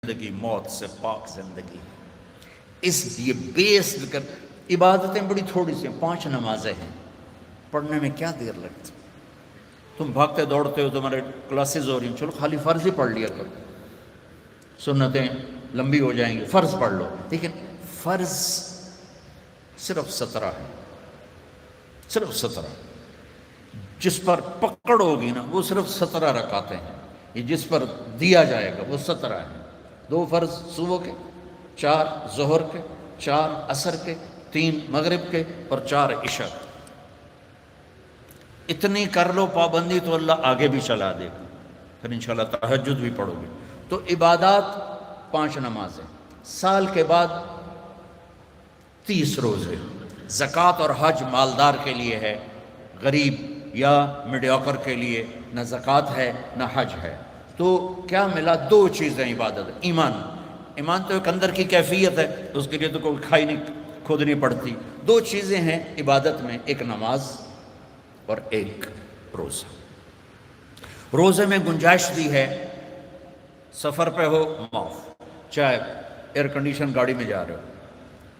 زندگی موت سے پاک زندگی، اس لیے بیس کر عبادتیں بڑی تھوڑی سی ہیں، 5 نمازیں ہیں، پڑھنے میں کیا دیر لگتی؟ تم بھاگتے دوڑتے ہو، تمہارے کلاسز ہو رہی ہیں، چلو خالی فرض ہی پڑھ لیا کرو، سنتیں لمبی ہو جائیں گی، فرض پڑھ لو. لیکن فرض صرف 17 ہے، صرف 17. جس پر پکڑ ہوگی نا وہ صرف 17 رکعتیں ہیں. یہ جس پر دیا جائے گا وہ 17 ہیں. 2 فرض صبح کے، 4 ظہر کے، 4 عصر کے، 3 مغرب کے اور 4 عشاء کے. اتنی کر لو پابندی تو اللہ آگے بھی چلا دے گا. پھر انشاءاللہ تہجد بھی پڑھو گے. تو عبادات 5 نمازیں، سال کے بعد 30 روزے. زکوٰۃ اور حج مالدار کے لیے ہے، غریب یا میڈیوکر کے لیے نہ زکوٰۃ ہے نہ حج ہے. تو کیا ملا؟ 2 چیزیں عبادت. ایمان تو ایک اندر کی کیفیت ہے، اس کے لیے تو کوئی کھائی نہیں کھودنی پڑتی. 2 چیزیں ہیں عبادت میں، ایک نماز اور ایک روزہ. روزے میں گنجائش دی ہے، سفر پہ ہو معاف، چاہے ایئر کنڈیشن گاڑی میں جا رہے ہو،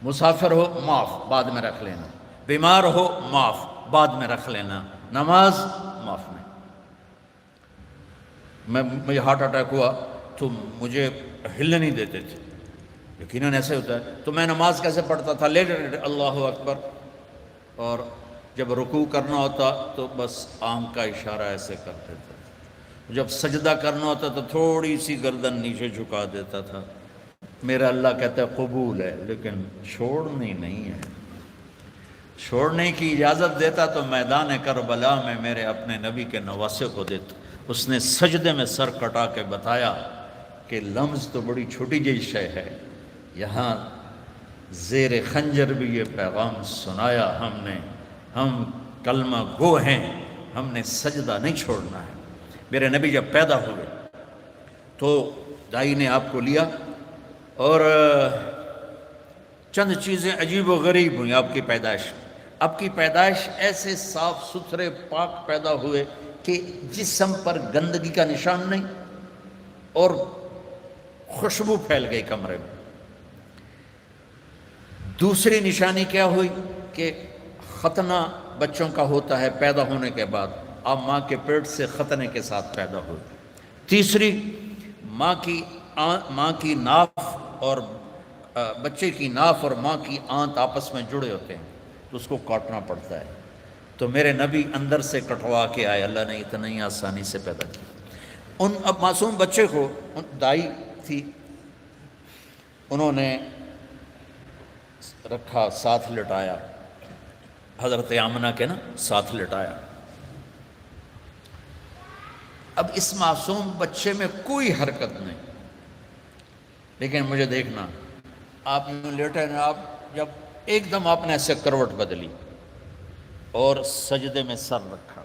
مسافر ہو معاف، بعد میں رکھ لینا، بیمار ہو معاف، بعد میں رکھ لینا، نماز معاف میں. مجھے ہارٹ اٹیک ہوا تو مجھے ہلنے نہیں دیتے تھے، یقیناً ایسے ہوتا ہے. تو میں نماز کیسے پڑھتا تھا؟ لیٹ اللہ اکبر، اور جب رکوع کرنا ہوتا تو بس آنکھ کا اشارہ ایسے کر دیتا. جب سجدہ کرنا ہوتا تو تھوڑی سی گردن نیچے جھکا دیتا تھا. میرا اللہ کہتا ہے قبول ہے، لیکن چھوڑنی نہیں ہے. چھوڑنے کی اجازت دیتا تو میدان کربلا میں میرے اپنے نبی کے نواسے کو دیتا. اس نے سجدے میں سر کٹا کے بتایا کہ لمز تو بڑی چھوٹی جی شے ہے، یہاں زیر خنجر بھی یہ پیغام سنایا ہم نے، ہم کلمہ گو ہیں، ہم نے سجدہ نہیں چھوڑنا ہے. میرے نبی جب پیدا ہوئے تو دائی نے آپ کو لیا، اور چند چیزیں عجیب و غریب ہوئیں آپ کی پیدائش. آپ کی پیدائش ایسے صاف ستھرے پاک پیدا ہوئے کہ جسم پر گندگی کا نشان نہیں، اور خوشبو پھیل گئی کمرے میں. دوسری نشانی کیا ہوئی کہ ختنہ بچوں کا ہوتا ہے پیدا ہونے کے بعد، آپ ماں کے پیٹ سے ختنے کے ساتھ پیدا ہوئے. تیسری، ماں کی ناف اور بچے کی ناف اور ماں کی آنت آپس میں جڑے ہوتے ہیں تو اس کو کاٹنا پڑتا ہے. تو میرے نبی اندر سے کٹوا کے آئے، اللہ نے اتنا ہی آسانی سے پیدا کیا. اب معصوم بچے کو دائی تھی، انہوں نے رکھا، ساتھ لٹایا، حضرت آمنہ کے ساتھ لٹایا. اب اس معصوم بچے میں کوئی حرکت نہیں، لیکن مجھے دیکھنا، آپ لیٹے نا، آپ جب ایک دم آپ نے ایسے کروٹ بدلی اور سجدے میں سر رکھا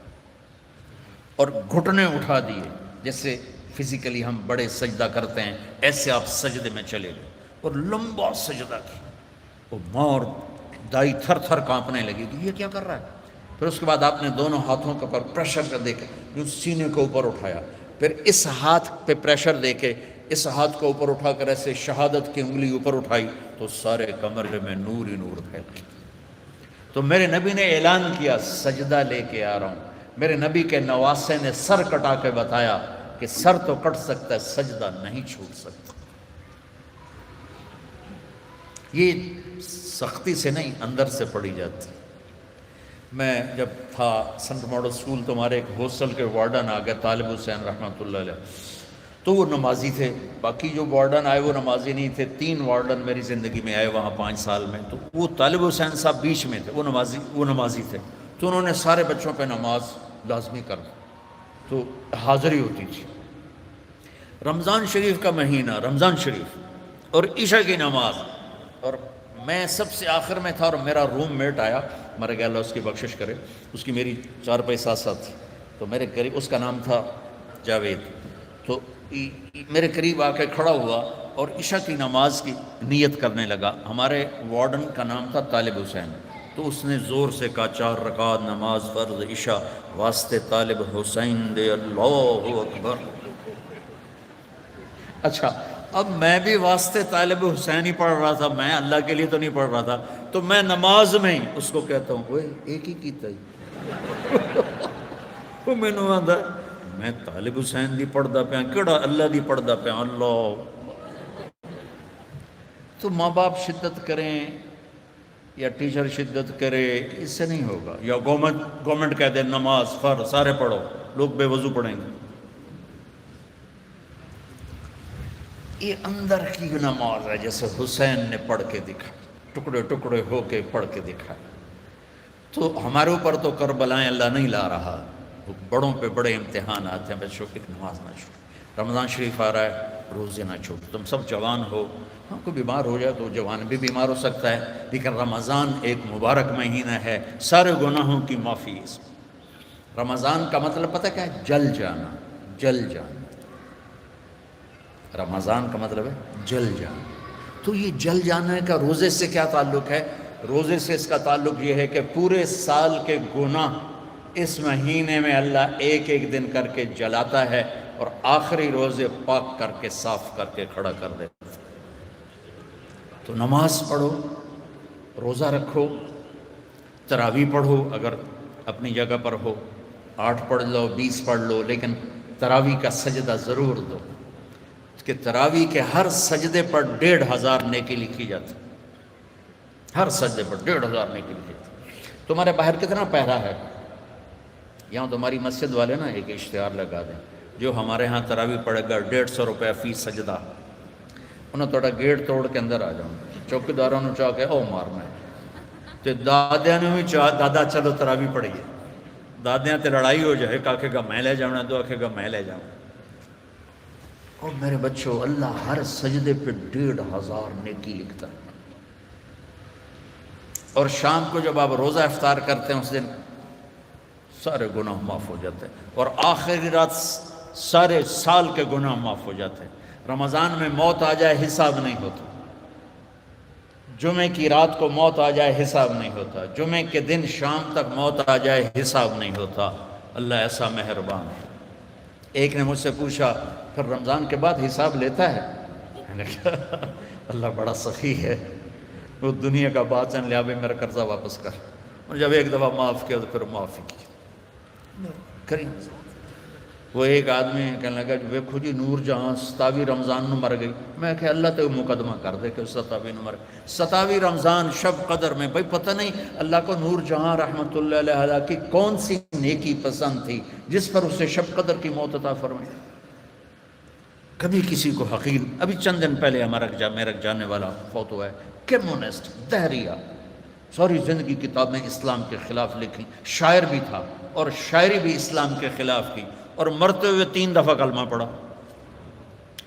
اور گھٹنے اٹھا دیے، جیسے فزیکلی ہم بڑے سجدہ کرتے ہیں ایسے آپ سجدے میں چلے گئے اور لمبا سجدہ کیا. وہ ماں اور دائی تھر تھر کانپنے لگی کہ یہ کیا کر رہا ہے. پھر اس کے بعد آپ نے دونوں ہاتھوں کے اوپر پریشر کر دے کے جو سینے کو اوپر اٹھایا، پھر اس ہاتھ پہ پریشر دے کے اس ہاتھ کو اوپر اٹھا کر ایسے شہادت کی انگلی اوپر اٹھائی تو سارے کمرے میں نور ہی نور پھیل گیا. تو میرے نبی نے اعلان کیا سجدہ لے کے آ رہا ہوں. میرے نبی کے نواسے نے سر کٹا کے بتایا کہ سر تو کٹ سکتا ہے، سجدہ نہیں چھوٹ سکتا. یہ سختی سے نہیں، اندر سے پڑھی جاتی. میں جب تھا سنٹ ماڈل سکول تو ہمارے ایک ہاسٹل کے وارڈن آ گئے، طالب حسین رحمۃ اللہ علیہ، تو وہ نمازی تھے. باقی جو وارڈن آئے وہ نمازی نہیں تھے. 3 وارڈن میری زندگی میں آئے وہاں 5 سال میں. تو وہ طالب حسین صاحب بیچ میں تھے، وہ نمازی تھے. تو انہوں نے سارے بچوں پہ نماز لازمی کر دی، تو حاضری ہوتی تھی. رمضان شریف کا مہینہ، رمضان شریف اور عشاء کی نماز، اور میں سب سے آخر میں تھا، اور میرا روم میٹ آیا، مر گیا اللہ اس کی بخشش کرے، اس کی میری 4 پہ ساتھ تھی. تو میرے قریب، اس کا نام تھا جاوید، تو میرے قریب آ کے کھڑا ہوا اور عشاء کی نماز کی نیت کرنے لگا. ہمارے وارڈن کا نام تھا طالب حسین. تو اس نے زور سے کہا 4 رکعت نماز فرض عشاء واسطے طالب حسین دے، اللہ اکبر. اچھا، اب میں بھی واسطے طالب حسین ہی پڑھ رہا تھا، میں اللہ کے لیے تو نہیں پڑھ رہا تھا، تو میں نماز میں ہی اس کو کہتا ہوں اوے ایک ہی کیتا ہی وہ مینوں آندا میں طالب حسین دی پڑھدا پیا، کیڑا اللہ دی پڑھدا پیا اللہ۔ تو ماں باپ شدت کریں یا ٹیچر شدت کرے، اس سے نہیں ہوگا، یا گورنمنٹ کہہ دے نماز فرض سارے پڑھو، لوگ بے وضو پڑھیں گے۔ یہ اندر کی نماز ہے جیسے حسین نے پڑھ کے دکھا، ٹکڑے ٹکڑے ہو کے پڑھ کے دکھا۔ تو ہمارے اوپر تو کربلائیں اللہ نہیں لا رہا، بڑوں پہ بڑے امتحانات ہیں، بچوں ایک نماز نہ چھوڑو۔ رمضان شریف آ رہا ہے، روزے نہ چھوڑو۔ تم سب جوان ہو، ہاں کوئی بیمار ہو جائے تو جوان بھی بیمار ہو سکتا ہے، لیکن رمضان ایک مبارک مہینہ ہے، سارے گناہوں کی معافی ہے۔ رمضان کا مطلب پتہ کیا ہے؟ جل جانا، جل جانا۔ رمضان کا مطلب ہے جل جانا۔ تو یہ جل جانے کا روزے سے کیا تعلق ہے؟ روزے سے اس کا تعلق یہ ہے کہ پورے سال کے گناہ اس مہینے میں اللہ ایک ایک دن کر کے جلاتا ہے اور آخری روزے پاک کر کے صاف کر کے کھڑا کر دیتا ہے۔ تو نماز پڑھو، روزہ رکھو، تراویح پڑھو، اگر اپنی جگہ پر ہو 8 پڑھ لو 20 پڑھ لو، لیکن تراویح کا سجدہ ضرور دو کہ تراویح کے ہر سجدے پر 1500 نیکی لکھی جاتی، ہر سجدے پر 1500 نیکی لکھی جاتی۔ تمہارے باہر کتنا پہرا ہے؟ یہاں تمہاری مسجد والے نا ایک اشتہار لگا دیں، جو ہمارے ہاں تراویح پڑے گا 150 روپے فی سجدہ، انہوں تھوڑا گیٹ توڑ کے اندر آ جاؤں، چوکیداروں نے چاہ کے او مارنا ہے تے دادیاں نے بھی چاہ دادا چلو تراویح پڑھیے، دادیاں تے لڑائی ہو جائے، ایک آکھے گا میں لے جاؤں، دو آکھے گا میں لے جاؤں۔ اور میرے بچوں، اللہ ہر سجدے پہ 1500 نیکی لکھتا ہے۔ اور شام کو جب آپ روزہ افطار کرتے ہیں اس دن سارے گناہ معاف ہو جاتے ہیں، اور آخری رات سارے سال کے گناہ معاف ہو جاتے ہیں۔ رمضان میں موت آ جائے حساب نہیں ہوتا، جمعے کی رات کو موت آ جائے حساب نہیں ہوتا، جمعے کے دن شام تک موت آ جائے حساب نہیں ہوتا۔ اللہ ایسا مہربان ہے۔ ایک نے مجھ سے پوچھا پھر رمضان کے بعد حساب لیتا ہے؟ میں نے کہا اللہ بڑا سخی ہے، وہ دنیا کا باطن لیا بھی میرا قرضہ واپس کر، اور جب ایک دفعہ معاف کیا تو پھر معافی کی کریں۔ وہ ایک آدمی کہنے لگا ویکھو جی نور جہاں 27 رمضان نو مر گئی، میں کہ اللہ تو مقدمہ کر دے کہ 27 نو مر گئی، 27 رمضان شب قدر میں، بھائی پتہ نہیں اللہ کو نور جہاں رحمت اللہ علیہ کی کون سی نیکی پسند تھی جس پر اسے شب قدر کی موت عطا فرمائی۔ کبھی کسی کو حقیر، ابھی چند دن پہلے میرا جانے والا فوت ہوا ہے، کمیونسٹ، دہریہ، ساری زندگی کتابیں اسلام کے خلاف لکھی، شاعر بھی تھا اور شاعری بھی اسلام کے خلاف کی، اور مرتے ہوئے 3 دفعہ کلمہ پڑھا،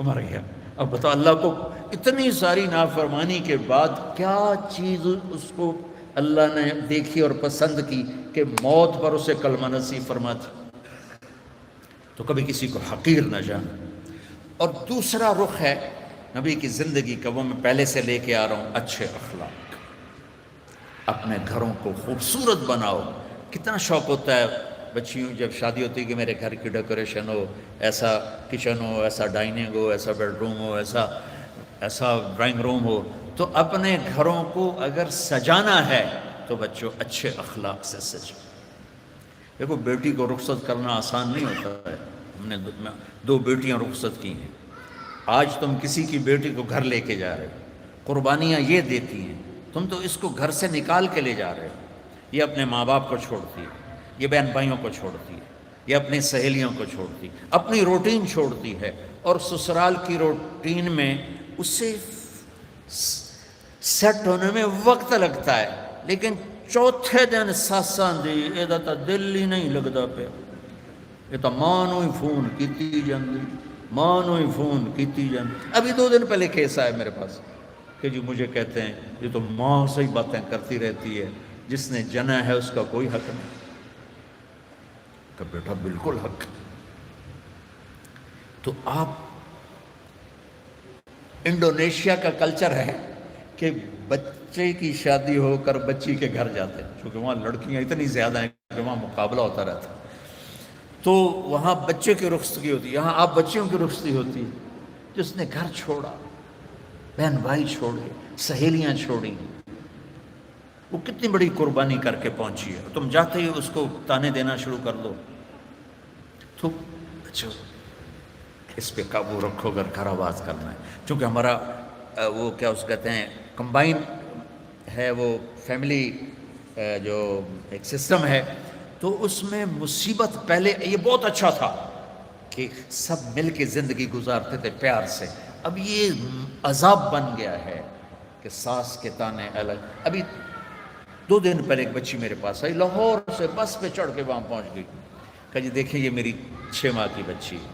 مر گیا۔ اب بتاؤ اللہ کو اتنی ساری نافرمانی کے بعد کیا چیز اس کو اللہ نے دیکھی اور پسند کی کہ موت پر اسے کلمہ نصیب فرماتی۔ تو کبھی کسی کو حقیر نہ جانا۔ اور دوسرا رخ ہے نبی کی زندگی کا، وہ میں پہلے سے لے کے آ رہا ہوں، اچھے اخلاق۔ اپنے گھروں کو خوبصورت بناؤ۔ کتنا شوق ہوتا ہے بچیوں جب شادی ہوتی ہے کہ میرے گھر کی ڈیکوریشن ہو، ایسا کچن ہو، ایسا ڈائننگ ہو، ایسا بیڈ روم ہو، ایسا ڈرائنگ روم ہو۔ تو اپنے گھروں کو اگر سجانا ہے تو بچوں اچھے اخلاق سے سجو۔ دیکھو بیٹی کو رخصت کرنا آسان نہیں ہوتا ہے، ہم نے 2 بیٹیاں رخصت کی ہیں، آج تم کسی کی بیٹی کو گھر لے کے جا رہے ہو، قربانیاں یہ دیتی ہیں، تم تو اس کو گھر سے نکال کے لے جا رہے ہو۔ یہ اپنے ماں باپ کو چھوڑتی ہے، یہ بہن بھائیوں کو چھوڑتی ہے، یہ اپنی سہیلیوں کو چھوڑتی، اپنی روٹین چھوڑتی ہے، اور سسرال کی روٹین میں اسے سیٹ ہونے میں وقت لگتا ہے، لیکن چوتھے دن ساساں دی یہ تا دل ہی نہیں لگتا پیا، یہ تو ماں نو ہی فون کیتی جاندی، ماں نو ہی فون کیتی جاندی۔ ابھی 2 دن پہلے کیس آیا میرے پاس کہ جی مجھے کہتے ہیں یہ تو ماں سے ہی باتیں کرتی رہتی ہے، جس نے جنا ہے اس کا کوئی حق نہیں۔ کہ بیٹا بالکل حق۔ تو آپ انڈونیشیا کا کلچر ہے کہ بچے کی شادی ہو کر بچی کے گھر جاتے ہیں، چونکہ وہاں لڑکیاں اتنی زیادہ ہیں کہ وہاں مقابلہ ہوتا رہتا ہے، تو وہاں بچے کی رخصتی ہوتی ہے، یہاں آپ بچیوں کی رخصتی ہوتی ہے۔ جس نے گھر چھوڑا، بہن بھائی چھوڑے، سہیلیاں چھوڑی، وہ کتنی بڑی قربانی کر کے پہنچی ہے، تم جاتے ہی اس کو تانے دینا شروع کر دو تو اچھا اس پہ قابو رکھو اگر گھر آباد کرنا ہے. چونکہ ہمارا وہ کیا اس کہتے ہیں کمبائن ہے، وہ فیملی جو ایک سسٹم ہے، تو اس میں مصیبت پہلے یہ بہت اچھا تھا کہ سب مل کے زندگی گزارتے تھے پیار سے. اب یہ عذاب بن گیا ہے کہ ساس کے تانے الگ. ابھی 2 دن پہلے ایک بچی میرے پاس آئی، لاہور سے بس پہ چڑھ کے وہاں پہنچ گئی. کہا جی دیکھیں یہ میری 6 ماہ کی بچی ہے،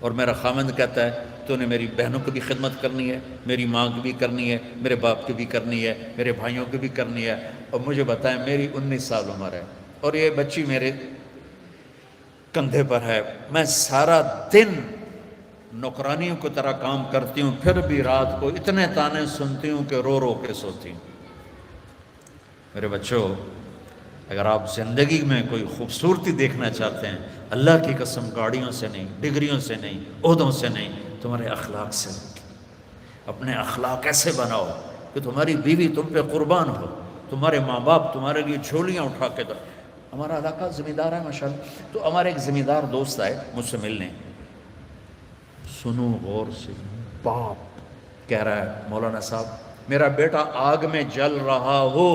اور میرا خامند کہتا ہے تو نے میری بہنوں کی بھی خدمت کرنی ہے، میری ماں کی بھی کرنی ہے، میرے باپ کی بھی کرنی ہے، میرے بھائیوں کی بھی کرنی ہے. اور مجھے بتائیں میری 19 سال عمر ہے اور یہ بچی میرے کندھے پر ہے. میں سارا دن نوکرانیوں کی طرح کام کرتی ہوں، پھر بھی رات کو اتنے تانے سنتی ہوں کہ رو رو کے سوتی ہوں. میرے بچوں، اگر آپ زندگی میں کوئی خوبصورتی دیکھنا چاہتے ہیں، اللہ کی قسم گاڑیوں سے نہیں، ڈگریوں سے نہیں، عہدوں سے نہیں، تمہارے اخلاق سے. اپنے اخلاق ایسے بناؤ کہ تمہاری بیوی تم پہ قربان ہو، تمہارے ماں باپ تمہارے لیے جھولیاں اٹھا کے دو. ہمارا علاقہ زمیندار ہے ماشاءاللہ، تو ہمارے ایک زمیندار دوست آئے مجھ سے ملنے. سنو غور سے، باپ کہہ رہا ہے مولانا صاحب میرا بیٹا آگ میں جل رہا ہو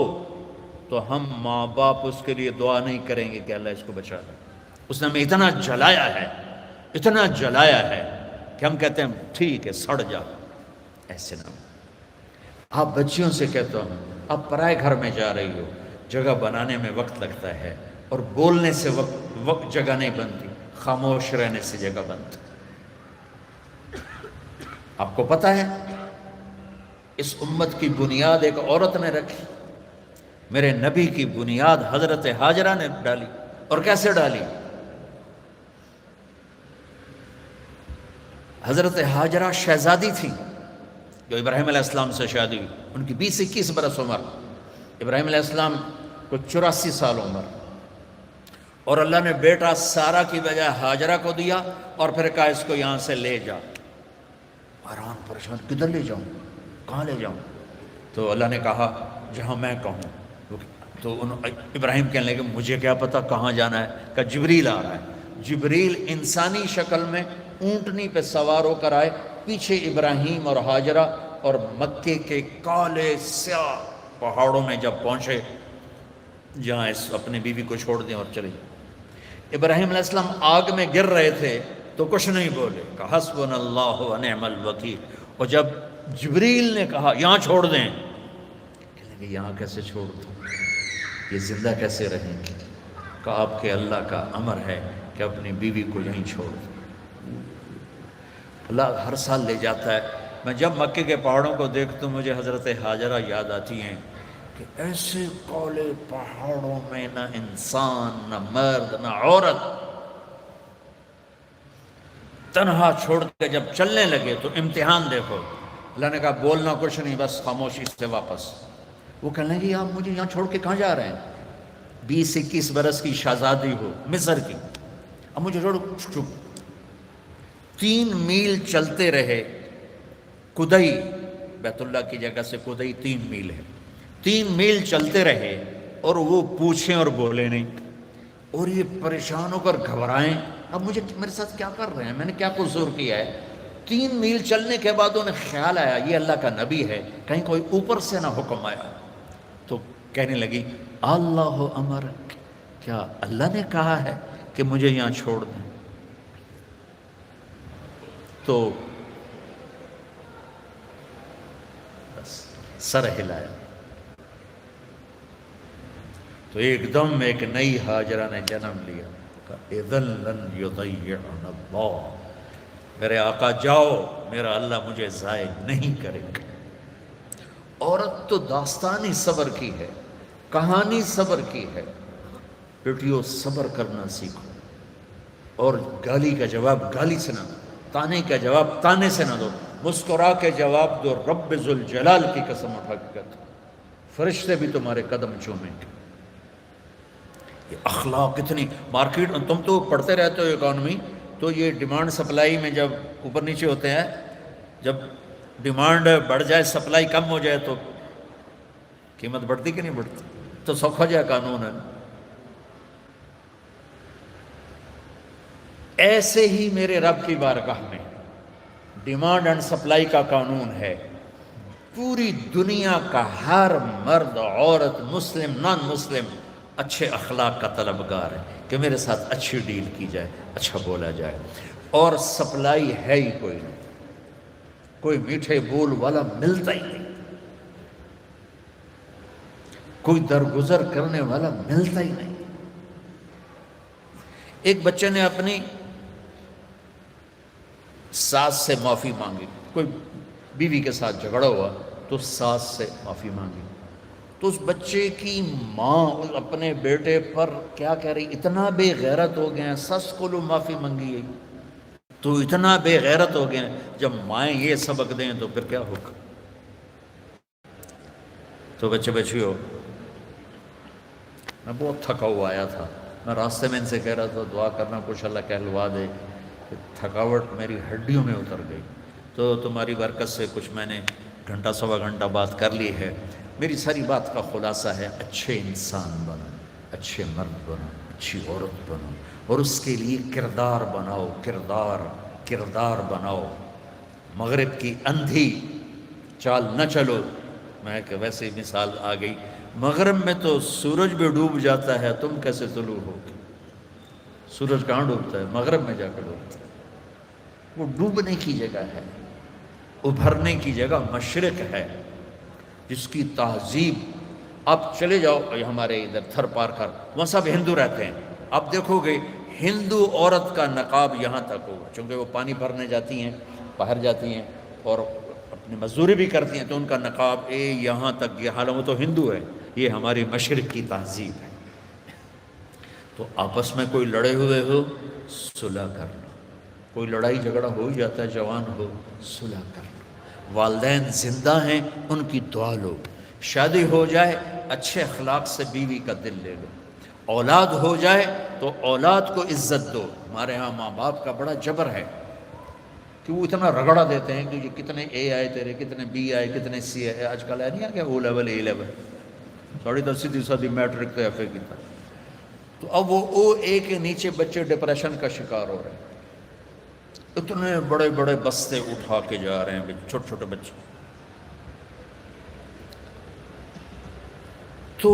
تو ہم ماں باپ اس کے لیے دعا نہیں کریں گے کہ اللہ اس کو بچا دے. اس نے ہمیں اتنا جلایا ہے، اتنا جلایا ہے کہ ہم کہتے ہیں ٹھیک ہے سڑ جا. ایسے نہ. آپ بچیوں سے کہتا ہوں آپ پرائے گھر میں جا رہی ہو، جگہ بنانے میں وقت لگتا ہے اور بولنے سے وقت جگہ نہیں بنتی، خاموش رہنے سے جگہ بنتی. آپ کو پتہ ہے اس امت کی بنیاد ایک عورت نے رکھی. میرے نبی کی بنیاد حضرت ہاجرہ نے ڈالی. اور کیسے ڈالی؟ حضرت ہاجرہ شہزادی تھی جو ابراہیم علیہ السلام سے شادی ہوئی. ان کی 20-21 برس عمر، ابراہیم علیہ السلام کو 84 سال عمر. اور اللہ نے بیٹا سارا کی بجائے ہاجرہ کو دیا اور پھر کہا اس کو یہاں سے لے جا. حیران پریشان کدھر لے جاؤں، کہاں لے جاؤں؟ تو اللہ نے کہا جہاں میں کہوں. تو ابراہیم کہنے لگے مجھے کیا پتا کہاں جانا ہے. کہ جبریل آ رہا ہے. جبریل انسانی شکل میں اونٹنی پہ سوار ہو کر آئے، پیچھے ابراہیم اور ہاجرہ، اور مکے کے کالے سیاہ پہاڑوں میں جب پہنچے جہاں اپنی بیوی کو چھوڑ دیں اور چلے. ابراہیم علیہ السلام آگ میں گر رہے تھے تو کچھ نہیں بولے، کہا حسبنا اللہ و نعم الوکیل. اور جب جبریل نے کہا یہاں چھوڑ دیں، کہنے لگے یہاں کیسے چھوڑ دوں، یہ زندہ کیسے رہیں گے؟ کہ آپ کے اللہ کا امر ہے کہ اپنی بیوی کو یہیں چھوڑ دیں. اللہ ہر سال لے جاتا ہے. میں جب مکے کے پہاڑوں کو دیکھتا ہوں مجھے حضرت ہاجرہ یاد آتی ہیں کہ ایسے کالے پہاڑوں میں نہ انسان، نہ مرد، نہ عورت، تنہا چھوڑ کے جب چلنے لگے تو امتحان دیکھو. اللہ نے کہا بولنا کچھ نہیں، بس خاموشی سے واپس. وہ کہنے لگے آپ مجھے یہاں چھوڑ کے کہاں جا رہے ہیں؟ 20-21 برس کی شہزادی ہو مصر کی، اب مجھے چھوڑ. 3 میل چلتے رہے. کدئی بیت اللہ کی جگہ سے کدئی 3 میل ہے. 3 میل چلتے رہے اور وہ پوچھیں اور بولے نہیں. اور یہ پریشان ہو کر گھبرائیں اب مجھے میرے ساتھ کیا کر رہے ہیں، میں نے کیا قصور کیا ہے. 3 میل چلنے کے بعد انہیں خیال آیا یہ اللہ کا نبی ہے، کہیں کوئی اوپر سے نہ حکم آیا. تو کہنے لگی اللہ امر، کیا اللہ نے کہا ہے کہ مجھے یہاں چھوڑ دیں؟ تو بس سر ہلایا. تو ایک دم ایک نئی ہاجرہ نے جنم لیا. اذن لن یضیعنا اللہ، میرے آقا جاؤ، میرا اللہ مجھے ضائع نہیں کرے گا. عورت تو داستانی صبر کی ہے، کہانی صبر کی ہے. بیٹیوں صبر کرنا سیکھو، اور گالی کا جواب گالی سے نہ دو، تانے کا جواب تانے سے نہ دو. مسکرا کے جواب دو. رب ذوالجلال کی قسم اٹھا کے کہتا ہوں فرشتے بھی تمہارے قدم چومیں گے. یہ اخلاق اتنی مارکیٹ، تم تو پڑھتے رہتے ہو اکانومی، تو یہ ڈیمانڈ سپلائی میں جب اوپر نیچے ہوتے ہیں، جب ڈیمانڈ بڑھ جائے سپلائی کم ہو جائے تو قیمت بڑھتی کہ نہیں بڑھتی؟ تو سوکھا جائے قانون ہے۔ ایسے ہی میرے رب کی بارگاہ میں ڈیمانڈ اینڈ سپلائی کا قانون ہے۔ پوری دنیا کا ہر مرد، عورت، مسلم، نان مسلم اچھے اخلاق کا طلبگار ہے کہ میرے ساتھ اچھی ڈیل کی جائے، اچھا بولا جائے۔ اور سپلائی ہے ہی کوئی نہیں، کوئی میٹھے بول والا ملتا ہی نہیں، کوئی درگزر کرنے والا ملتا ہی نہیں۔ ایک بچے نے اپنی ساس سے معافی مانگی، کوئی بیوی کے ساتھ جھگڑا ہوا تو ساس سے معافی مانگی، تو اس بچے کی ماں اپنے بیٹے پر کیا کہہ رہی، اتنا بے غیرت ہو گئے ہیں، سس کو لو معافی مانگی ہے تو اتنا بے غیرت ہو گئے ہیں۔ جب مائیں یہ سبق دیں تو پھر کیا ہوگا؟ تو بچے بچیوں، میں بہت تھکا ہوا آیا تھا، میں راستے میں ان سے کہہ رہا تھا دعا کرنا کچھ اللہ کہلوا دے، تھکاوٹ میری ہڈیوں میں اتر گئی۔ تو تمہاری برکت سے کچھ میں نے گھنٹہ سوا گھنٹہ بات کر لی ہے۔ میری ساری بات کا خلاصہ ہے، اچھے انسان بنو، اچھے مرد بنو، اچھی عورت بنو، اور اس کے لیے کردار بناؤ، کردار بناؤ۔ مغرب کی اندھی چال نہ چلو۔ میں کہ ویسے ہی مثال آ گئی، مغرب میں تو سورج بھی ڈوب جاتا ہے، تم کیسے طلوع ہوگے؟ سورج کہاں ڈوبتا ہے؟ مغرب میں جا کر ڈوبتا ہے۔ وہ ڈوبنے کی جگہ ہے، ابھرنے کی جگہ مشرق ہے، جس کی تہذیب، آپ چلے جاؤ ہمارے ادھر تھر پارکر، وہاں سب ہندو رہتے ہیں، آپ دیکھو گے ہندو عورت کا نقاب یہاں تک ہوگا، چونکہ وہ پانی بھرنے جاتی ہیں، باہر جاتی ہیں اور اپنی مزدوری بھی کرتی ہیں، تو ان کا نقاب یہاں تک، یہ حالانکہ وہ تو ہندو ہے، یہ ہماری مشرق کی تہذیب ہے۔ تو آپس میں کوئی لڑے ہوئے ہو، صلح کر لو، کوئی لڑائی جھگڑا ہو ہی جاتا ہے، جوان ہو، صلح کر لو۔ والدین زندہ ہیں، ان کی دعا لو۔ شادی ہو جائے، اچھے اخلاق سے بیوی کا دل لے لو۔ اولاد ہو جائے تو اولاد کو عزت دو۔ ہمارے ہاں ماں باپ کا بڑا جبر ہے کہ وہ اتنا رگڑا دیتے ہیں کہ یہ کتنے اے آئے تیرے، کتنے بی آئے، کتنے سی آئے، آج کل ہے نہیں آ گیا او لیول، اے لیول، 10.5 میٹرک تو ایف اے کی تھا۔ تو اب وہ او اے کے نیچے بچے ڈپریشن کا شکار ہو رہے ہیں، اتنے بڑے بڑے بستے اٹھا کے جا رہے ہیں چھوٹے چھوٹے بچے۔ تو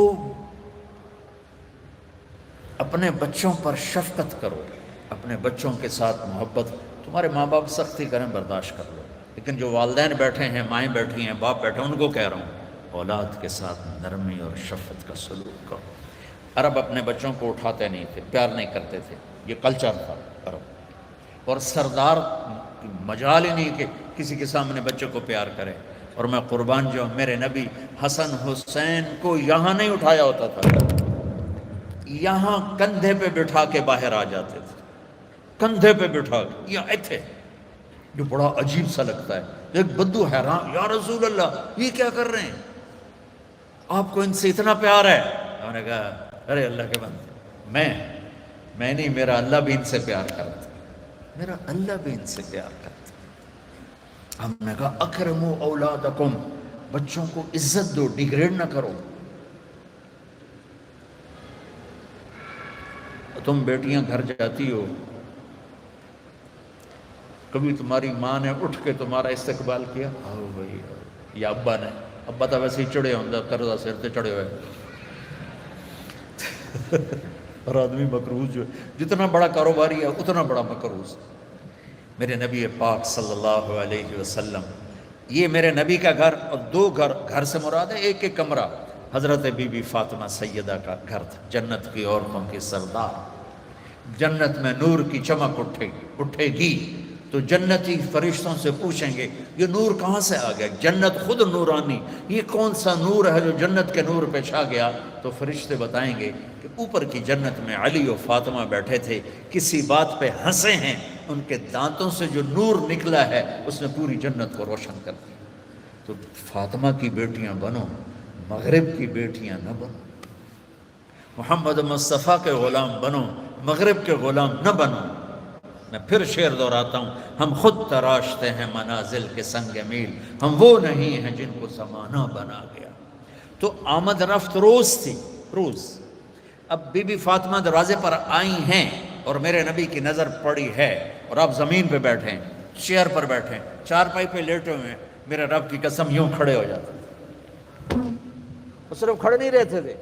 اپنے بچوں پر شفقت کرو، اپنے بچوں کے ساتھ محبت۔ تمہارے ماں باپ سختی کریں، برداشت کر لو، لیکن جو والدین بیٹھے ہیں، مائیں بیٹھی ہیں، باپ بیٹھے ہیں، ان کو کہہ رہا ہوں اولاد کے ساتھ نرمی اور شفقت کا سلوک کرو۔ عرب اپنے بچوں کو اٹھاتے نہیں تھے، پیار نہیں کرتے تھے، یہ کلچر تھا عرب۔ اور سردار مجال ہی نہیں کہ کسی کے سامنے بچے کو پیار کرے۔ اور میں قربان جو میرے نبی حسن حسین کو یہاں نہیں اٹھایا ہوتا تھا، یہاں کندھے پہ بٹھا کے باہر آ جاتے تھے، کندھے پہ بٹھا کے یہاں تھے، جو بڑا عجیب سا لگتا ہے۔ ایک بدو حیران، یا رسول اللہ یہ کیا کر رہے ہیں، آپ کو ان سے اتنا پیار ہے؟ انہوں نے کہا ارے اللہ کے بندے، میں نہیں، میرا اللہ بھی ان سے پیار کرتا، میرا اللہ بھی ان سے پیار کرتا۔ ہم نے کہا اکرموا اولادکم، بچوں کو عزت دو، ڈیگریڈ نہ کرو۔ تم بیٹیاں گھر جاتی ہو، کبھی تمہاری ماں نے اٹھ کے تمہارا استقبال کیا؟ آؤ بھائی آؤ، یا ابا نے؟ ابا تو ویسے ہی چڑھے ہوندہ، قرضہ سر تے چڑھے ہوئے اور آدمی مقروض جو ہے، جتنا بڑا کاروباری ہے اتنا بڑا مقروض۔ میرے نبی پاک صلی اللہ علیہ وسلم، یہ میرے نبی کا گھر، اور دو گھر سے مراد ہے ایک ایک کمرہ، حضرت بی بی فاطمہ سیدہ کا گھر تھا، جنت کی عورتوں کی سردار۔ جنت میں نور کی چمک اٹھے گی تو جنتی فرشتوں سے پوچھیں گے یہ نور کہاں سے آ گیا؟ جنت خود نورانی، یہ کون سا نور ہے جو جنت کے نور پہ چھا گیا؟ تو فرشتے بتائیں گے کہ اوپر کی جنت میں علی و فاطمہ بیٹھے تھے، کسی بات پہ ہنسے ہیں، ان کے دانتوں سے جو نور نکلا ہے اس نے پوری جنت کو روشن کر دیا۔ تو فاطمہ کی بیٹیاں بنو، مغرب کی بیٹیاں نہ بنو، محمد مصطفیٰ کے غلام بنو، مغرب کے غلام نہ بنو۔ میں پھر شعر دہراتا ہوں، ہم خود تراشتے ہیں منازل کے سنگ میل، ہم وہ نہیں ہیں جن کو زمانہ بنا گیا۔ تو آمد رفت روز تھی، روز۔ اب بی بی فاطمہ دروازے پر آئی ہیں اور میرے نبی کی نظر پڑی ہے، اور آپ زمین پہ بیٹھے ہیں، چیئر پر بیٹھے ہیں، چارپائی پہ لیٹے ہوئے ہیں، میرے رب کی قسم یوں کھڑے ہو جاتے ہیں۔ وہ صرف کھڑے نہیں رہتے تھے،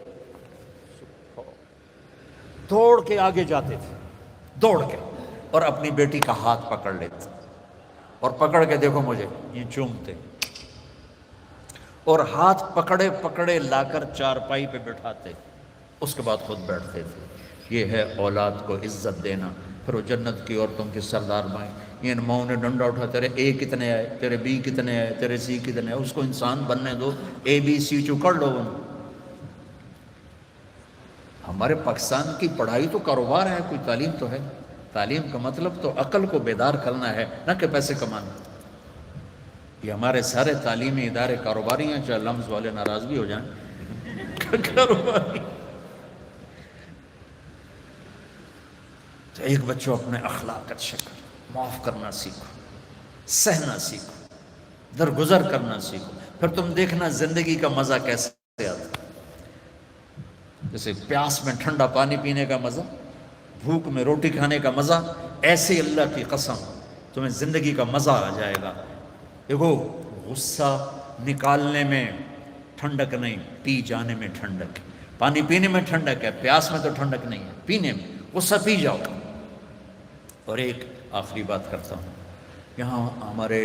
دوڑ کے آگے جاتے تھے، دوڑ کے، اور اپنی بیٹی کا ہاتھ پکڑ لیتے اور پکڑ کے دیکھو مجھے یہ چومتے، اور ہاتھ پکڑے پکڑے لا کر چارپائی پہ بٹھاتے، اس کے بعد خود بیٹھتے تھے۔ یہ ہے اولاد کو عزت دینا۔ پھر وہ جنت کی عورتوں کی سردار مائیں، ان ماؤں نے ڈنڈا اٹھا، تیرے اے کتنے آئے، تیرے بی کتنے آئے، تیرے سی کتنے آئے، اس کو انسان بننے دو، اے بی سی چکڑ لو ان۔ ہمارے پاکستان کی پڑھائی تو کاروبار ہے، کوئی تعلیم تو ہے؟ تعلیم کا مطلب تو عقل کو بیدار کرنا ہے، نہ کہ پیسے کمانا۔ یہ ہمارے سارے تعلیمی ادارے کاروباری ہیں، چاہے لمز والے ناراض بھی ہو جائیں، کاروباری۔ تو ایک بچوں اپنے اخلاق اچھے کرو، معاف کرنا سیکھو، سہنا سیکھو، درگزر کرنا سیکھو، پھر تم دیکھنا زندگی کا مزہ کیسے آتا ہے۔ جیسے پیاس میں ٹھنڈا پانی پینے کا مزہ، بھوک میں روٹی کھانے کا مزہ، ایسے اللہ کی قسم تمہیں زندگی کا مزہ آ جائے گا۔ دیکھو غصہ نکالنے میں ٹھنڈک نہیں، پی جانے میں ٹھنڈک ہے۔ پانی پینے میں ٹھنڈک ہے، پیاس میں تو ٹھنڈک نہیں ہے، پینے میں غصہ پی جاؤ۔ اور ایک آخری بات کرتا ہوں، یہاں ہمارے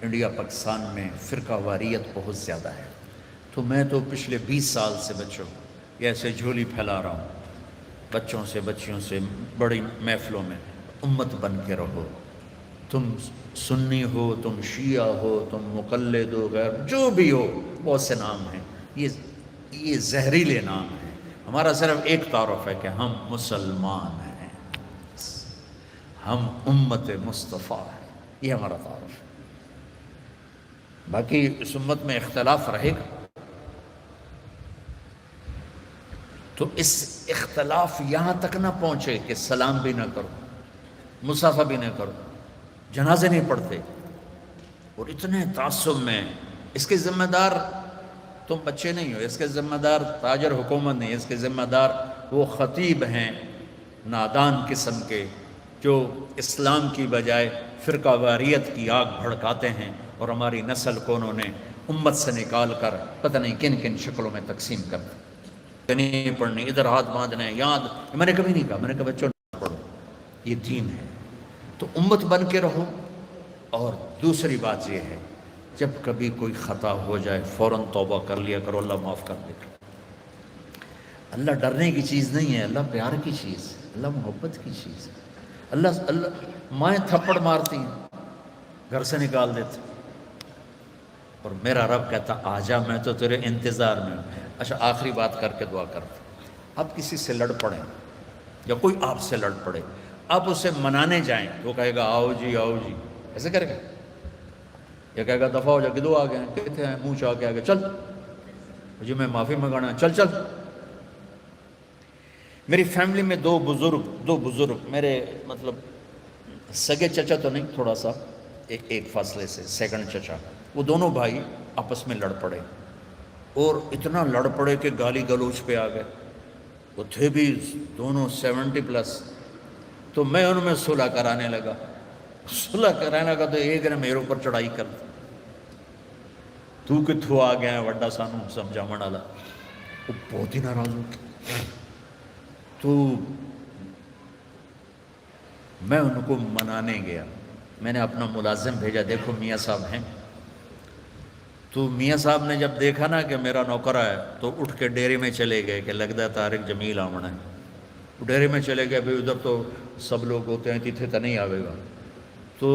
انڈیا پاکستان میں فرقہ واریت بہت زیادہ ہے، تو میں تو پچھلے 20 سال سے بچوں یہ ایسے جھولی پھیلا رہا ہوں بچوں سے، بچیوں سے، بڑی محفلوں میں، امت بن کے رہو۔ تم سنی ہو، تم شیعہ ہو، تم مقلد ہو، غیر جو بھی ہو، بہت سے نام ہیں، یہ زہریلے نام ہیں۔ ہمارا صرف ایک تعارف ہے کہ ہم مسلمان ہیں، ہم امت مصطفیٰ ہیں، یہ ہمارا تعارف ہے۔ باقی اس امت میں اختلاف رہے گا، تو اس اختلاف یہاں تک نہ پہنچے کہ سلام بھی نہ کرو، مصافحہ بھی نہ کرو، جنازے نہیں پڑھتے، اور اتنے تعصب میں۔ اس کے ذمہ دار تم بچے نہیں ہو، اس کے ذمہ دار تاجر حکومت نہیں، اس کے ذمہ دار وہ خطیب ہیں نادان قسم کے، جو اسلام کی بجائے فرقہ واریت کی آگ بھڑکاتے ہیں، اور ہماری نسل کو انہوں نے امت سے نکال کر پتہ نہیں کن کن شکلوں میں تقسیم کر دی۔ نہیں پڑھنی، ادھر ہاتھ باندھنے، یاد، میں نے کبھی نہیں کہا، میں نے کہا بچوں نہ پڑھو، یہ دین ہے۔ تو امت بن کے رہو۔ اور دوسری بات یہ ہے، جب کبھی کوئی خطا ہو جائے فوراً توبہ کر لیا کرو، اللہ معاف کر دے گا۔ اللہ ڈرنے کی چیز نہیں ہے، اللہ پیار کی چیز ہے، اللہ محبت کی چیز ہے۔ اللہ مائیں تھپڑ مارتی ہیں، گھر سے نکال دیتے، اور میرا رب کہتا آجا، میں تو تیرے انتظار میں ہوں۔ اچھا آخری بات کر کے دعا کرتے، آپ کسی سے لڑ پڑیں یا کوئی آپ سے لڑ پڑے، آپ اسے منانے جائیں تو وہ کہے گا آؤ جی آؤ جی، ایسے کرے گا؟ یا کہے گا دفعہ ہو جا، کدو آ گئے ہیں، کہتے ہیں منہ چاہ کے آ گئے، چل مجھے میں معافی منگانا ہے، چل چل۔ میری فیملی میں دو بزرگ میرے مطلب سگے چچا تو نہیں، تھوڑا سا ایک فاصلے سے سیکنڈ چچا، وہ دونوں بھائی آپس میں لڑ پڑے، اور اتنا لڑ پڑے کہ گالی گلوچ پہ آ گئے۔ وہ تھے بھی دونوں 70+۔ تو میں ان میں صلح کرانے لگا تو ایک نے میرے اوپر چڑھائی کر دی، تو کتھوں آ گیا وڈا سانو سمجھا والا۔ وہ بہت ہی ناراض ہو گیا، تو میں ان کو منانے گیا، میں نے اپنا ملازم بھیجا، دیکھو میاں صاحب ہیں۔ تو میاں صاحب نے جب دیکھا نا کہ میرا نوکر ہے، تو اٹھ کے ڈیرے میں چلے گئے کہ لگتا ہے طارق جمیل آمنا ہے۔ ڈیرے میں چلے گئے، بھئی ادھر تو سب لوگ ہوتے ہیں، تیتھے تو نہیں آوے گا۔ تو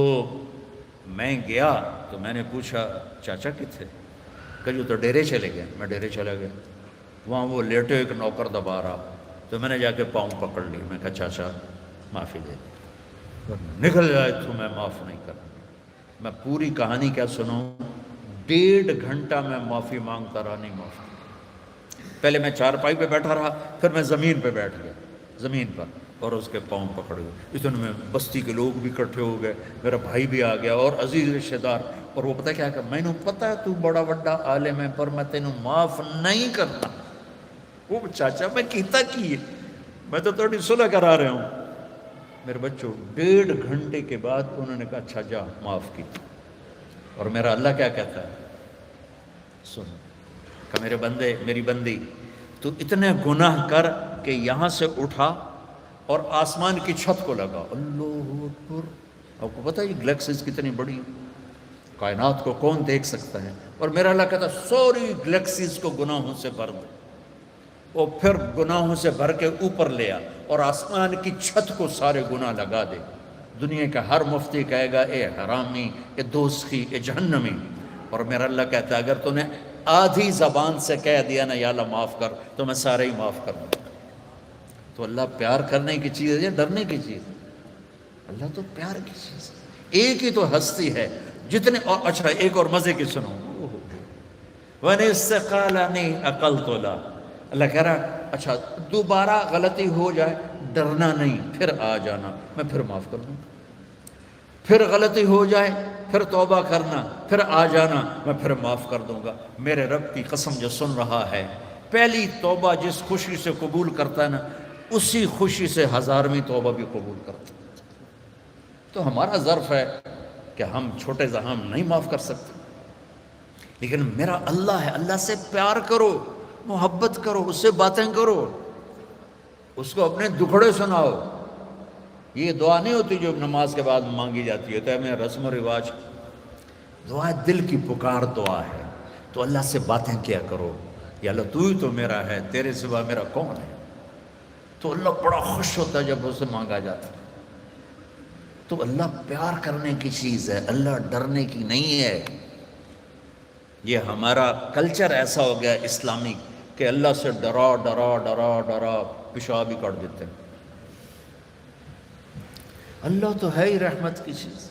میں گیا تو میں نے پوچھا چاچا کتھے؟ کہ جو تو ڈیرے چلے گئے۔ میں ڈیرے چلا گیا، وہاں وہ لیٹے ایک نوکر دبا رہا، تو میں نے جا کے پاؤں پکڑ لی، میں کہا چاچا معافی دے دے، نکل جائے تو میں معاف نہیں کروں۔ میں پوری کہانی کیا سنوں، 1.5 گھنٹہ میں معافی مانگتا رہا، نہیں معافی۔ پہلے میں چارپائی پہ بیٹھا رہا، پھر میں زمین پہ بیٹھ گیا، زمین پر، اور اس کے پاؤں پکڑ گئے. اتنے میں بستی کے لوگ بھی اکٹھے ہو گئے, میرا بھائی بھی آ گیا اور عزیز رشتہ دار. اور وہ پتہ کیا کہ میں نے پتہ ہے تو بڑا بڑا عالم ہے پر میں تینوں معاف نہیں کرتا. وہ چاچا میں کیتا کی ہے, میں تو تھوڑی صلح کرا رہا ہوں. میرے بچوں 1.5 گھنٹے کے بعد انہوں نے کہا اچھا جا معاف کی. اور میرا اللہ کیا کہتا ہے, سن کہ میرے بندے میری بندی تو اتنے گناہ کر کہ یہاں سے اٹھا اور آسمان کی چھت کو لگا. اللہ اکبر. آپ کو پتہ ہے یہ گلیکسیز کتنی بڑی ہیں, کائنات کو کون دیکھ سکتا ہے. اور میرا اللہ کہتا ہے سوری گلیکسیز کو گناہوں سے بھر دے. اور پھر گناہوں سے بھر کے اوپر لیا اور آسمان کی چھت کو سارے گناہ لگا دے. دنیا کا ہر مفتی کہے گا اے حرامی, اے دوزخی, اے جہنمی. اور میرا اللہ کہتا ہے اگر تو نے آدھی زبان سے کہہ دیا نا یا اللہ معاف کر, تو میں سارے ہی معاف کر دوں. تو اللہ پیار کرنے کی چیز ہے یا ڈرنے کی چیز ہے؟ اللہ تو پیار کی چیز ہے. ایک ہی تو ہستی ہے جتنے. اور اچھا ایک اور مزے کی سنو, وَنِسْتَقَالَنِي أَقَلْتُ لَا. اللہ کہہ رہا اچھا دوبارہ غلطی ہو جائے ڈرنا نہیں, پھر آ جانا میں پھر معاف کر دوں. پھر غلطی ہو جائے پھر توبہ کرنا, پھر آ جانا میں پھر معاف کر دوں گا. میرے رب کی قسم جو سن رہا ہے, پہلی توبہ جس خوشی سے قبول کرتا ہے نا, اسی خوشی سے 1000ویں توبہ بھی قبول کرتا ہے. تو ہمارا ظرف ہے کہ ہم چھوٹے زہام نہیں معاف کر سکتے, لیکن میرا اللہ ہے. اللہ سے پیار کرو, محبت کرو, اس سے باتیں کرو, اس کو اپنے دکھڑے سناؤ. یہ دعا نہیں ہوتی جو نماز کے بعد مانگی جاتی ہے, تو میں رسم و رواج. دعا دل کی پکار دعا ہے. تو اللہ سے باتیں کیا کرو, یا اللہ تو ہی تو میرا ہے, تیرے سوا میرا کون ہے. تو اللہ بڑا خوش ہوتا ہے جب اسے مانگا جاتا ہے. تو اللہ پیار کرنے کی چیز ہے, اللہ ڈرنے کی نہیں ہے. یہ ہمارا کلچر ایسا ہو گیا اسلامی کہ اللہ سے ڈرا ڈرا ڈرا ڈرا پیشاب ہی کر دیتے ہیں. اللہ تو ہے ہی رحمت کی چیز.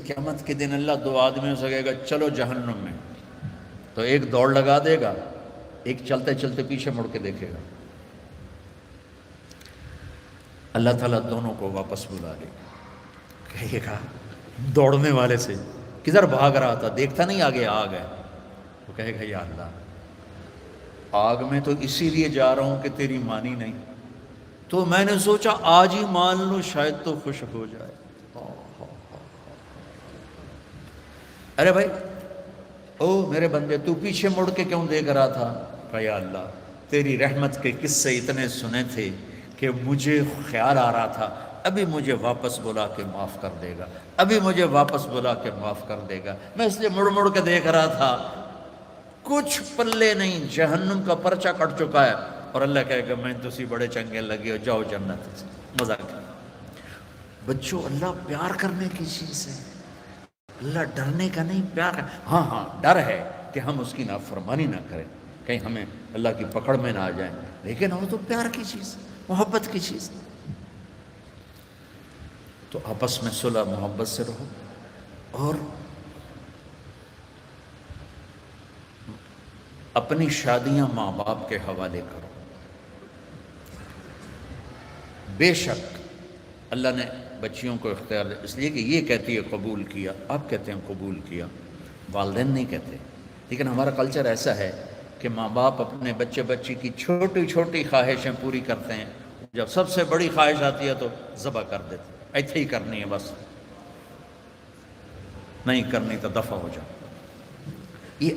قیامت کے دن اللہ 2 آدمیوں سے کہے گا چلو جہنم میں, تو ایک دوڑ لگا دے گا, ایک چلتے چلتے پیچھے مڑ کے دیکھے گا. اللہ تعالیٰ دونوں کو واپس بلا لے گا, کہے گا دوڑنے والے سے کدھر بھاگ رہا تھا, دیکھتا نہیں آگے آگ ہے. وہ کہے گا یا اللہ آگ میں تو اسی لیے جا رہا ہوں کہ تیری مانی نہیں, تو میں نے سوچا آج ہی مان لو شاید تو خوش ہو جائے. ارے بھائی او میرے بندے تو پیچھے مڑ کے کیوں دیکھ رہا تھا؟ کہا یا اللہ تیری رحمت کے قصے اتنے سنے تھے کہ مجھے خیال آ رہا تھا ابھی مجھے واپس بلا کے معاف کر دے گا, ابھی مجھے واپس بلا کے معاف کر دے گا. میں اس لیے مڑ مڑ کے دیکھ رہا تھا, کچھ پلے نہیں, جہنم کا پرچہ کٹ چکا ہے. اور اللہ کہے گا میں تسی بڑے چنگے لگے ہو, جاؤ جنت سے مزہ کر. بچوں اللہ پیار کرنے کی چیز ہے, اللہ ڈرنے کا نہیں, پیار کا. ہاں ہاں ڈر ہے کہ ہم اس کی نافرمانی نہ کریں, کہیں ہمیں اللہ کی پکڑ میں نہ آ جائیں, لیکن وہ تو پیار کی چیز, محبت کی چیز. تو آپس میں صلح محبت سے رہو اور اپنی شادیاں ماں باپ کے حوالے کرو. بے شک اللہ نے بچیوں کو اختیار دیا, اس لیے کہ یہ کہتی ہے قبول کیا, آپ کہتے ہیں قبول کیا, والدین نہیں کہتے. لیکن ہمارا کلچر ایسا ہے کہ ماں باپ اپنے بچے بچی کی چھوٹی چھوٹی خواہشیں پوری کرتے ہیں, جب سب سے بڑی خواہش آتی ہے تو ذبح کر دیتے, ایسے ہی کرنی ہے بس, نہیں کرنی تو دفع ہو جاؤ. یہ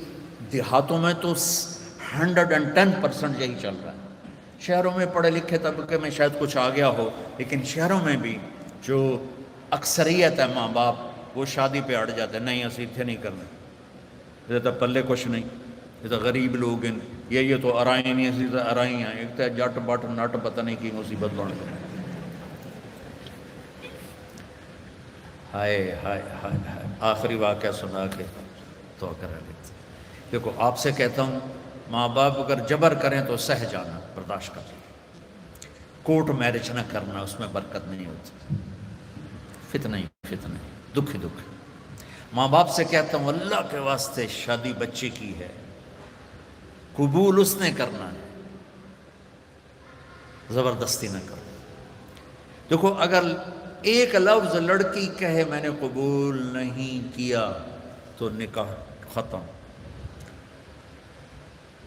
دیہاتوں میں تو 110% یہی چل رہا ہے. شہروں میں پڑھے لکھے طبقے میں شاید کچھ آ گیا ہو, لیکن شہروں میں بھی جو اکثریت ہے ماں باپ وہ شادی پہ اڑ جاتے ہیں, نہیں اسی اتنے نہیں کرنا, یہ تو پلے کچھ نہیں, یہ تو غریب لوگ ہیں, یہ تو ارائی نہیں, اسی تو ارائی ہیں, ایک تو جٹ بٹ نٹ پتہ نہیں کی مصیبت بڑھ گئی. ہائے ہائے ہائے ہائے, آخری واقعہ سنا کے تو کرا لیتے. دیکھو آپ سے کہتا ہوں ماں باپ اگر جبر کریں تو سہ جانا, برداشت کر. کورٹ میرج نہ کرنا, اس میں برکت نہیں ہوتی, فتنہ ہی فتنہ, دکھ ہی دکھ. ماں باپ سے کہتا ہوں اللہ کے واسطے شادی بچے کی ہے, قبول اس نے کرنا ہے، زبردستی نہ کرو۔ دیکھو اگر ایک لفظ لڑکی کہے میں نے قبول نہیں کیا تو نکاح ختم۔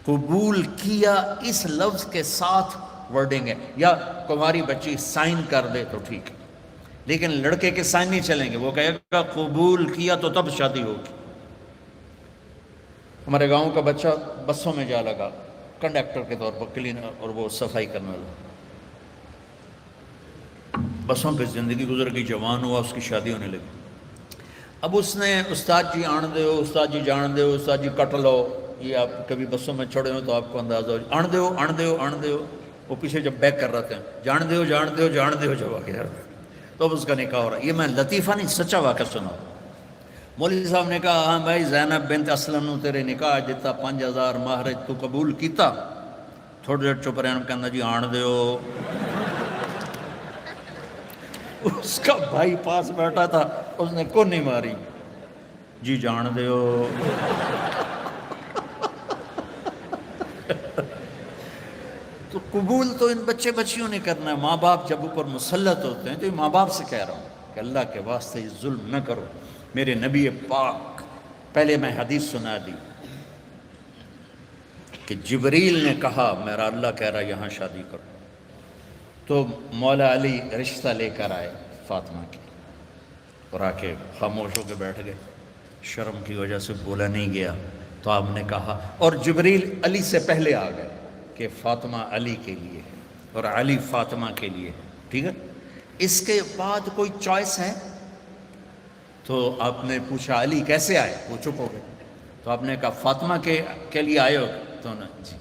قبول کیا اس لفظ کے ساتھ ورڈنگ ہے، یا تمہاری بچی سائن کر دے تو ٹھیک ہے، لیکن لڑکے کے سائن نہیں چلیں گے، وہ کہے گا قبول کیا تو تب شادی ہوگی۔ ہمارے گاؤں کا بچہ بسوں میں جا لگا کنڈکٹر کے طور پر، کلینر اور وہ صفائی کرنے والا، بسوں پہ زندگی گزر گئی، جوان ہوا، اس کی شادی ہونے لگی۔ اب اس نے استاد جی آن دیو، استاد جی جان دیو، استاد جی کٹ لو، یہ آپ کبھی بسوں میں چھوڑے ہو تو آپ کو اندازہ ہو، آن دیو آن دیو آن دیو، وہ پیچھے جب بیک کر رہے تھے جان دیو جان دیو جان دیو، جب آ گیا تو اب اس کا نکاح ہو رہا ہے۔ یہ میں لطیفہ نہیں، سچا واقعہ سنا۔ مولوی صاحب نے کہا ہاں بھائی زینب بنت اسلم نو تیرے نکاح دیتا 5000 مہر تو قبول کیتا؟ تھوڑی دیر چپ رہن کہنا جی آن دیو۔ اس کا بھائی پاس بیٹھا تھا، اس نے کون نہیں ماری، جی جان دیو۔ تو قبول تو ان بچے بچیوں نے کرنا ہے، ماں باپ جب اوپر مسلط ہوتے ہیں تو یہ ماں باپ سے کہہ رہا ہوں کہ اللہ کے واسطے یہ ظلم نہ کرو۔ میرے نبی پاک، پہلے میں حدیث سنا دی کہ جبریل نے کہا میرا اللہ کہہ رہا یہاں شادی کرو، تو مولا علی رشتہ لے کر آئے فاطمہ کی، اور آ کے خاموش ہو کے بیٹھ گئے، شرم کی وجہ سے بولا نہیں گیا۔ تو آپ نے کہا، اور جبریل علی سے پہلے آ گئے کہ فاطمہ علی کے لیے اور علی فاطمہ کے لیے، ٹھیک ہے۔ اس کے بعد کوئی چوائس ہے؟ تو آپ نے پوچھا علی کیسے آئے؟ وہ چپ ہو گئے۔ تو آپ نے کہا فاطمہ کے لیے آئے ہو؟ تو نے جی۔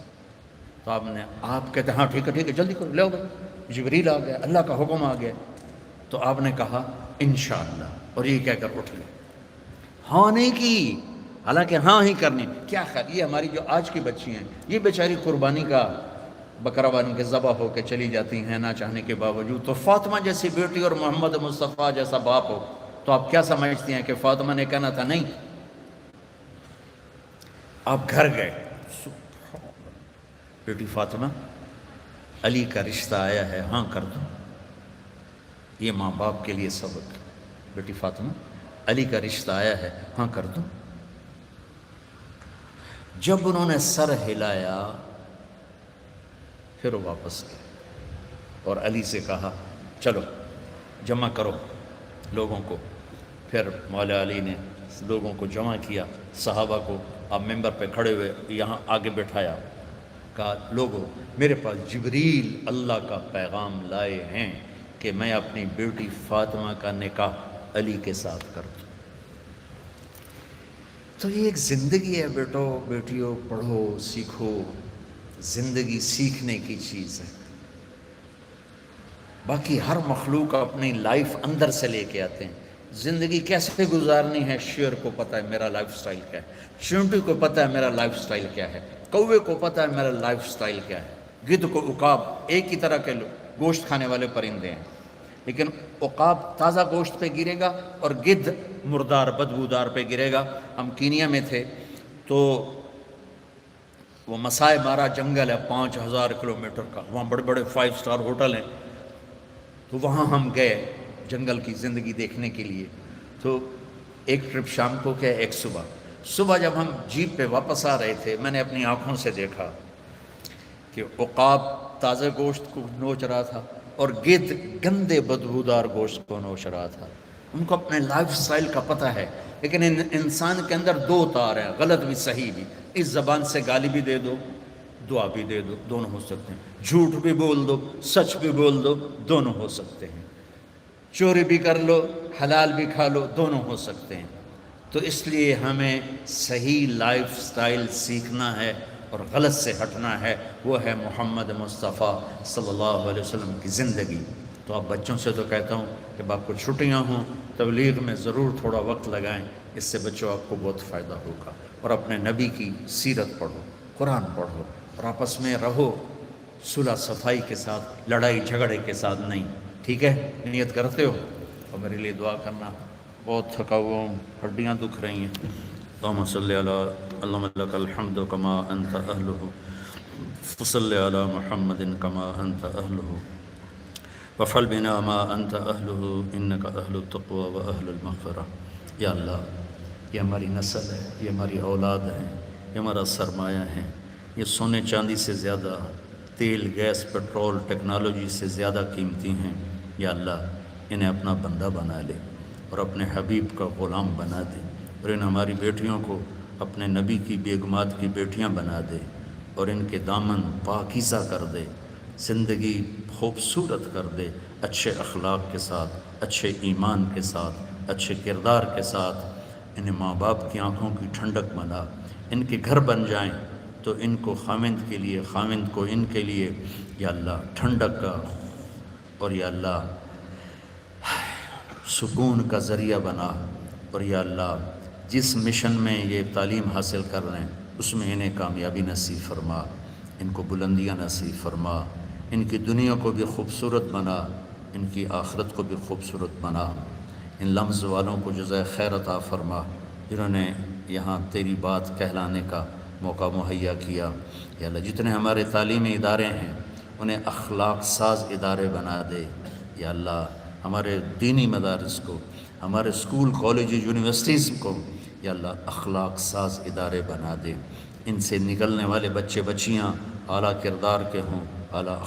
تو آپ کہتے ہاں ٹھیک ہے ٹھیک ہے جلدی کرو، لے آؤ۔ جبریل آ گیا، اللہ کا حکم آ گیا۔ تو آپ نے کہا انشاءاللہ، اور یہ کہہ کر اٹھ گئے، ہاں نہیں کی، حالانکہ ہاں ہی کرنی۔ کیا خیال، یہ ہماری جو آج کی بچی ہیں، یہ بیچاری قربانی کا بکرا بن کے ذبح ہو کے چلی جاتی ہیں نہ چاہنے کے باوجود، تو فاطمہ جیسی بیٹی اور محمد مصطفیٰ جیسا باپ ہو تو آپ کیا سمجھتی ہیں کہ فاطمہ نے کہنا تھا نہیں؟ آپ گھر گئے، بیٹی فاطمہ علی کا رشتہ آیا ہے، ہاں کر دو۔ یہ ماں باپ کے لیے سبق، بیٹی فاطمہ علی کا رشتہ آیا ہے، ہاں کر دو۔ جب انہوں نے سر ہلایا پھر وہ واپس گئے اور علی سے کہا چلو جمع کرو لوگوں کو۔ پھر مولا علی نے لوگوں کو جمع کیا، صحابہ کو آپ ممبر پہ کھڑے ہوئے یہاں آگے بٹھایا، کہا لوگوں میرے پاس جبریل اللہ کا پیغام لائے ہیں کہ میں اپنی بیٹی فاطمہ کا نکاح علی کے ساتھ کر دوں۔ تو یہ ایک زندگی ہے بیٹو بیٹیوں، پڑھو سیکھو، زندگی سیکھنے کی چیز ہے۔ باقی ہر مخلوق اپنی لائف اندر سے لے کے آتے ہیں، زندگی کیسے گزارنی ہے شیر کو پتہ ہے میرا لائف سٹائل کیا ہے، چونٹی کو پتہ ہے میرا لائف سٹائل کیا ہے، کوے کو پتہ ہے میرا لائف سٹائل کیا ہے، گدھ کو عقاب ایک ہی طرح کے گوشت کھانے والے پرندے ہیں، لیکن عقاب تازہ گوشت پہ گرے گا اور گدھ مردار بدبودار پہ گرے گا۔ ہم کینیا میں تھے تو وہ مسائے مارا جنگل ہے 5000 کلومیٹر کا، وہاں بڑے بڑے 5 سٹار ہوٹل ہیں، تو وہاں ہم گئے جنگل کی زندگی دیکھنے کے لیے۔ تو ایک ٹرپ شام کو کیا ایک صبح جب ہم جیپ پہ واپس آ رہے تھے میں نے اپنی آنکھوں سے دیکھا کہ عقاب تازہ گوشت کو نوچ رہا تھا اور گدھ گندے بدبودار گوشت کو نوچ رہا تھا۔ ان کو اپنے لائف سٹائل کا پتہ ہے، لیکن انسان کے اندر دو تار ہیں، غلط بھی صحیح بھی۔ اس زبان سے گالی بھی دے دو، دعا بھی دے دو، دونوں ہو سکتے ہیں، جھوٹ بھی بول دو، سچ بھی بول دو، دونوں ہو سکتے ہیں، چوری بھی کر لو، حلال بھی کھا لو، دونوں ہو سکتے ہیں۔ تو اس لیے ہمیں صحیح لائف سٹائل سیکھنا ہے اور غلط سے ہٹنا ہے، وہ ہے محمد مصطفیٰ صلی اللہ علیہ وسلم کی زندگی۔ تو اب بچوں سے تو کہتا ہوں کہ آپ کو چھٹیاں ہوں تبلیغ میں ضرور تھوڑا وقت لگائیں، اس سے بچوں آپ کو بہت فائدہ ہوگا، اور اپنے نبی کی سیرت پڑھو، قرآن پڑھو، اور آپس میں رہو صلح صفائی کے ساتھ، لڑائی جھگڑے کے ساتھ نہیں، ٹھیک ہے؟ نیت کرتے ہو؟ اور میرے لیے دعا کرنا، بہت تھکا ہوا ہوں، ہڈیاں دکھ رہی ہیں۔ اللہم صلی علی اللهم لك الحمد كما أنت أهله فصل على محمد كما أنت أهله وفعل بنا ما أنت أهله إنك أهل التقوى وأهل المغفرة. یا اللہ یہ ہماری نسل ہے، یہ ہماری اولاد ہے، یہ ہمارا سرمایہ ہے، یہ سونے چاندی سے زیادہ، تیل گیس پیٹرول ٹیکنالوجی سے زیادہ قیمتی ہیں. یا اللہ انہیں اپنا بندہ بنا لے اور اپنے حبیب کا غلام بنا دے، اور ان ہماری بیٹیوں کو اپنے نبی کی بیگمات کی بیٹیاں بنا دے، اور ان کے دامن پاکیزہ کر دے، زندگی خوبصورت کر دے، اچھے اخلاق کے ساتھ، اچھے ایمان کے ساتھ، اچھے کردار کے ساتھ. انہیں ماں باپ کی آنکھوں کی ٹھنڈک بنا، ان کے گھر بن جائیں تو ان کو خاوند کے لیے، خاوند کو ان کے لیے یا اللہ ٹھنڈک کا اور یا اللہ سکون کا ذریعہ بنا. اور یا اللہ جس مشن میں یہ تعلیم حاصل کر رہے ہیں اس میں انہیں کامیابی نصیب فرما، ان کو بلندیاں نصیب فرما، ان کی دنیا کو بھی خوبصورت بنا، ان کی آخرت کو بھی خوبصورت بنا. ان لمز والوں کو جزائے خیر عطا فرما جنہوں نے یہاں تیری بات کہلانے کا موقع مہیا کیا. یا اللہ جتنے ہمارے تعلیمی ادارے ہیں انہیں اخلاق ساز ادارے بنا دے. یا اللہ ہمارے دینی مدارس کو، ہمارے اسکول کالج یونیورسٹیز کو یا اللہ اخلاق ساز ادارے بنا دے. ان سے نکلنے والے بچے بچیاں اعلیٰ کردار کے ہوں، اعلیٰ